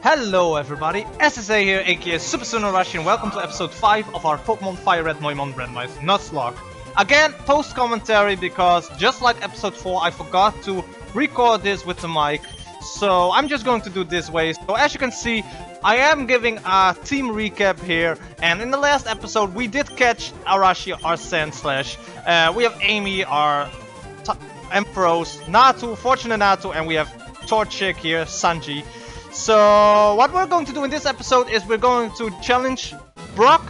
Hello everybody, SSA here, aka SuperSunaArashi, and welcome to episode 5 of our Pokemon FireRed Moemon Randomized Nuzlocke. Again, post-commentary because just like episode 4 I forgot to record this with the mic, so I'm just going to do this way. So as you can see, I am giving a team recap here, and in the last episode we did catch Arashi, our Sandslash, we have Amy, our Emperors, Natu, Fortunate Natu, and we have Torchic here, Sanji. So what we're going to do in this episode is we're going to challenge Brock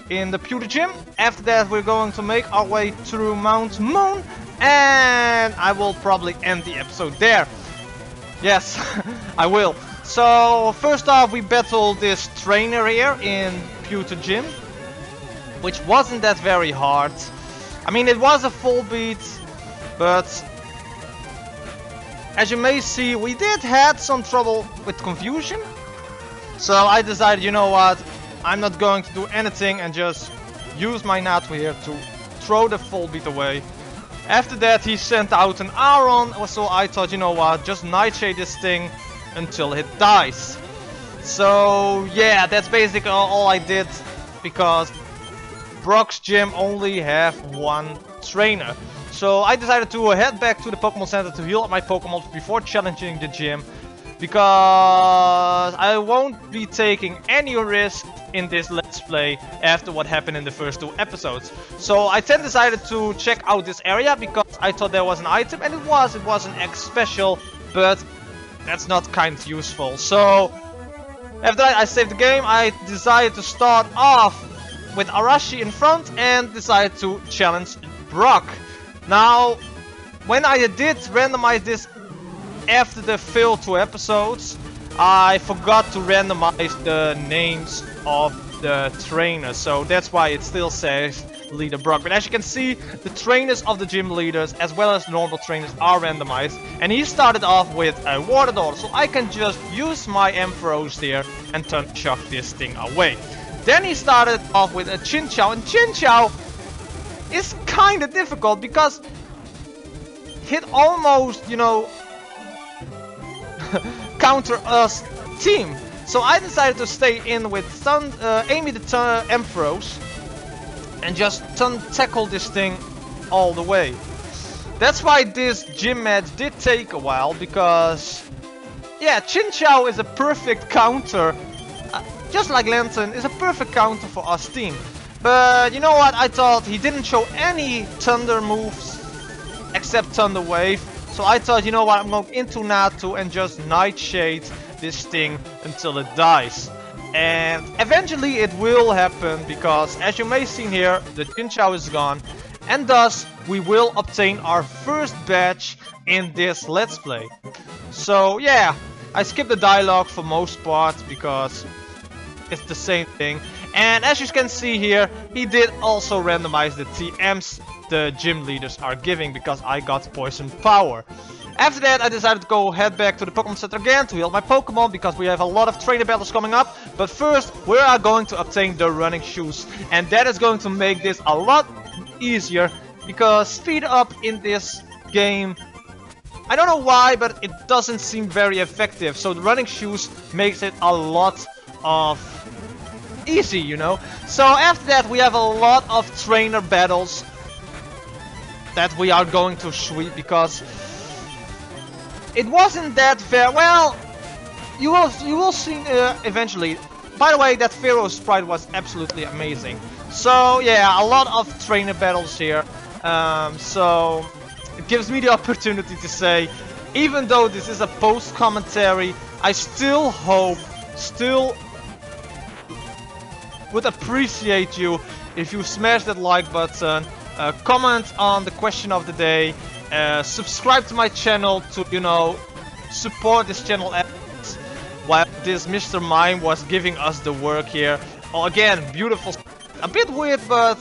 in the Pewter Gym. After that we're going to make our way through Mount Moon, and I will probably end the episode there. Yes, I will. So first off we battled this trainer here in Pewter Gym, which wasn't that very hard. I mean, it was a full beat, but as you may see, we did have some trouble with confusion. So I decided, you know what, I'm not going to do anything and just use my Natu here to throw the full beat away. After that he sent out an Aron, so I thought, you know what, just Nightshade this thing until it dies. So yeah, that's basically all I did, because Brock's gym only have one trainer. So I decided to head back to the Pokemon Center to heal up my Pokemon before challenging the gym, because I won't be taking any risk in this Let's Play after what happened in the first two episodes. So I then decided to check out this area because I thought there was an item, and it was an X special, but that's not kind of useful. So after that I saved the game. I decided to start off with Arashi in front and decided to challenge Brock. Now, when I did randomize this after the failed two episodes, I forgot to randomize the names of the trainers, so that's why it still says Leader Brock. But as you can see, the trainers of the gym leaders as well as normal trainers are randomized, and he started off with a Water Door, so I can just use my Emperors here and chuck this thing away. Then he started off with a Chinchou, and Chinchou is kinda difficult because it almost, you know, counter us team. So I decided to stay in with Amy the Emperors and just tackle this thing all the way. That's why this gym match did take a while, because yeah, Chinchou is a perfect counter, just like Lantern is a perfect counter for us team. But you know what, I thought he didn't show any thunder moves except Thunder Wave. So I thought, you know what, I'm going into Natu and just Nightshade this thing until it dies. And eventually it will happen, because as you may see here, the Chinchou is gone. And thus we will obtain our first badge in this Let's Play. So yeah, I skipped the dialogue for most part because it's the same thing. And as you can see here, he did also randomize the TMs the gym leaders are giving, because I got Poison Power. After that I decided to head back to the Pokemon Center again to heal my Pokemon, because we have a lot of trainer battles coming up. But first we are going to obtain the running shoes, and that is going to make this a lot easier, because speed up in this game, I don't know why, but it doesn't seem very effective. So the running shoes makes it a lot of easy, you know. So after that we have a lot of trainer battles that we are going to sweep, because it wasn't that fair. Well, you will see eventually. By the way, that Pharaoh sprite was absolutely amazing. So yeah, a lot of trainer battles here. So it gives me the opportunity to say, even though this is a post commentary, I still hope, would appreciate you if you smash that like button, comment on the question of the day, subscribe to my channel to, you know, support this channel while this Mr. Mime was giving us the work here. Oh, again, beautiful, a bit weird, but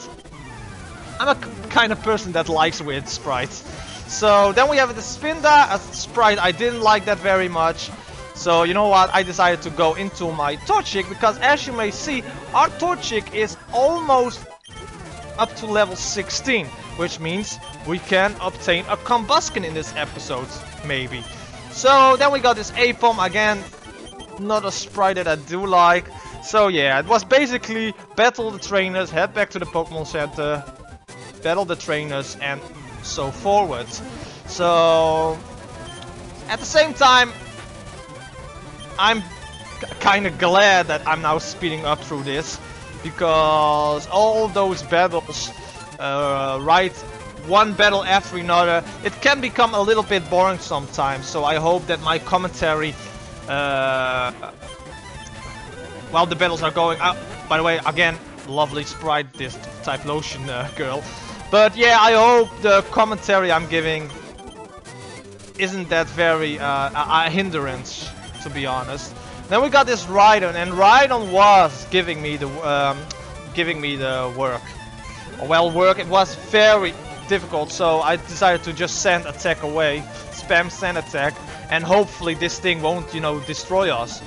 I'm a kind of person that likes weird sprites. So then we have the Spinda, a sprite I didn't like that very much. So you know what, I decided to go into my Torchic, because as you may see, our Torchic is almost up to level 16, which means we can obtain a Combuskin in this episode, maybe. So then we got this Apom again. not a sprite that I do like. So yeah, it was basically battle the trainers, head back to the Pokemon Center, battle the trainers, and so forward. So at the same time, I'm kind of glad that I'm now speeding up through this, because all those battles, right, one battle after another, it can become a little bit boring sometimes. So I hope that my commentary, while the battles are going out. By the way, again, lovely sprite, this type lotion girl. But yeah, I hope the commentary I'm giving isn't that very a hindrance, to be honest. Then we got this Rhydon, and Rhydon was giving me the work. Well, it was very difficult, so I decided to just send attack away, spam send attack, and hopefully this thing won't, you know, destroy us.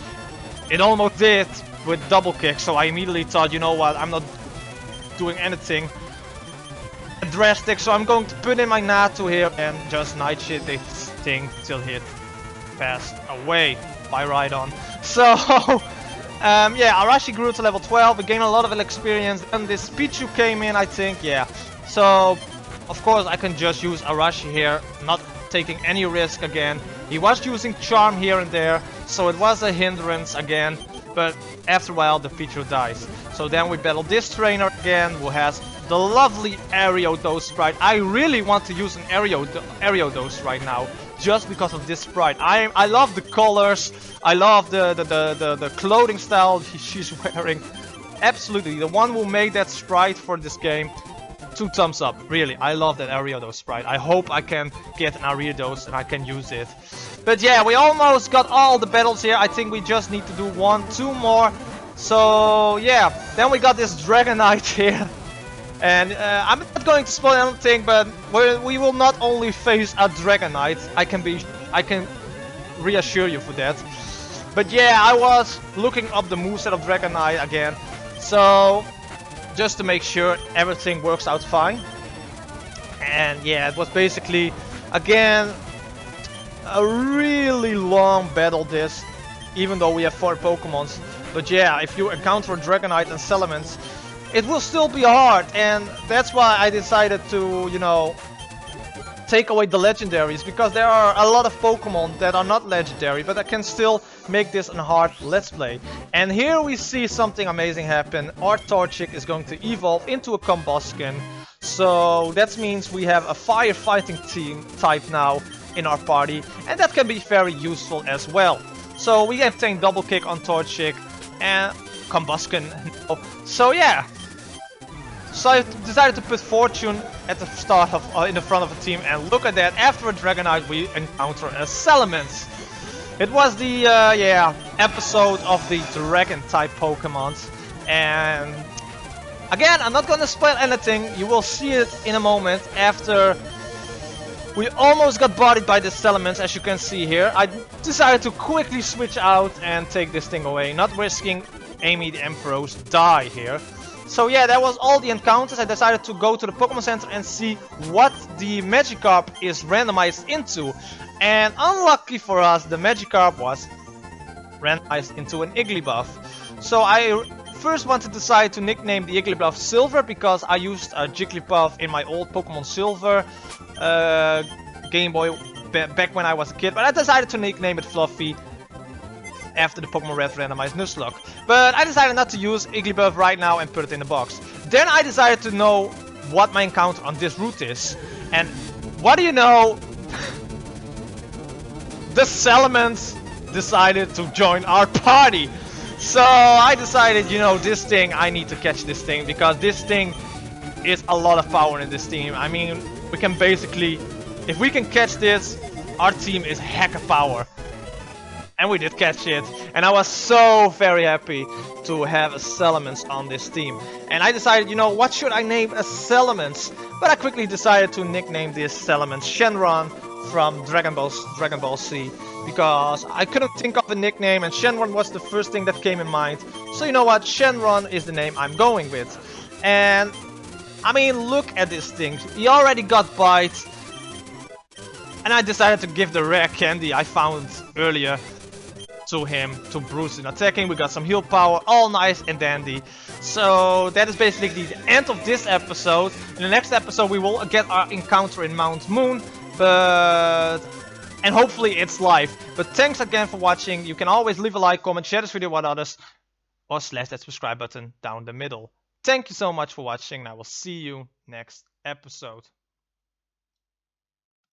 It almost did with double kick, so I immediately thought, you know what, I'm not doing anything drastic, so I'm going to put in my Natu here and just night shit this thing till it passed away by Rhydon. So yeah, Arashi grew to level 12, we gained a lot of experience, and this Pichu came in, I think, yeah. So of course I can just use Arashi here, not taking any risk again. He was using Charm here and there, so it was a hindrance again, but after a while the Pichu dies. So then we battle this trainer again, who has the lovely Ariados sprite. I really want to use an Ariados right now, just because of this sprite. I love the colors, I love the clothing style she's wearing. Absolutely, the one who made that sprite for this game, 2 thumbs up, really. I love that Ariados sprite. I hope I can get an Ariados and I can use it. But yeah, we almost got all the battles here. I think we just need to do 1, 2 more. So yeah, then we got this Dragonite here. And I'm not going to spoil anything, but we will not only face a Dragonite. I can reassure you for that. But yeah, I was looking up the moveset of Dragonite again. So just to make sure everything works out fine. And yeah, it was basically, again, a really long battle this, even though we have 4 Pokemons. But yeah, if you encounter a Dragonite and Salamence, it will still be hard, and that's why I decided to, you know, take away the legendaries, because there are a lot of Pokemon that are not legendary, but I can still make this a hard let's play. And here we see something amazing happen. Our Torchic is going to evolve into a Combusken, so that means we have a firefighting team type now in our party, and that can be very useful as well. So we obtain double kick on Torchic and Combusken. So yeah. So I decided to put Fortune at the start of in the front of the team, and look at that, after a Dragonite we encounter a Salamence. It was the yeah, episode of the Dragon type Pokemons, and again, I'm not gonna spoil anything, you will see it in a moment. After we almost got bodied by the Salamence, as you can see here, I decided to quickly switch out and take this thing away, not risking Amy the Emperor's die here. So yeah, that was all the encounters. I decided to go to the Pokemon Center and see what the Magikarp is randomized into. And unlucky for us, the Magikarp was randomized into an Igglybuff. So I first wanted to decide to nickname the Igglybuff Silver, because I used a Jigglypuff in my old Pokemon Silver Game Boy back when I was a kid. But I decided to nickname it Fluffy after the Pokemon Red Randomized Nuzlocke. But I decided not to use Igglybuff right now and put it in the box. Then I decided to know what my encounter on this route is. And what do you know? The Salamence decided to join our party. So I decided, you know, this thing, I need to catch this thing, because this thing is a lot of power in this team. I mean, we can basically, if we can catch this, our team is heck of power. And we did catch it, and I was so very happy to have a Salamence on this team. And I decided, you know, what should I name a Salamence? But I quickly decided to nickname this Salamence Shenron from Dragon Ball Z, because I couldn't think of a nickname, and Shenron was the first thing that came in mind. So you know what, Shenron is the name I'm going with. And I mean, look at this thing, he already got bite, and I decided to give the rare candy I found earlier to him to Bruce in attacking. We got some heal power, all nice and dandy. So that is basically the end of this episode. In the next episode we will get our encounter in Mount Moon, and hopefully it's live. But thanks again for watching. You can always leave a like, comment, share this video with others, or slash that subscribe button down the middle. Thank you so much for watching, and I will see you next episode.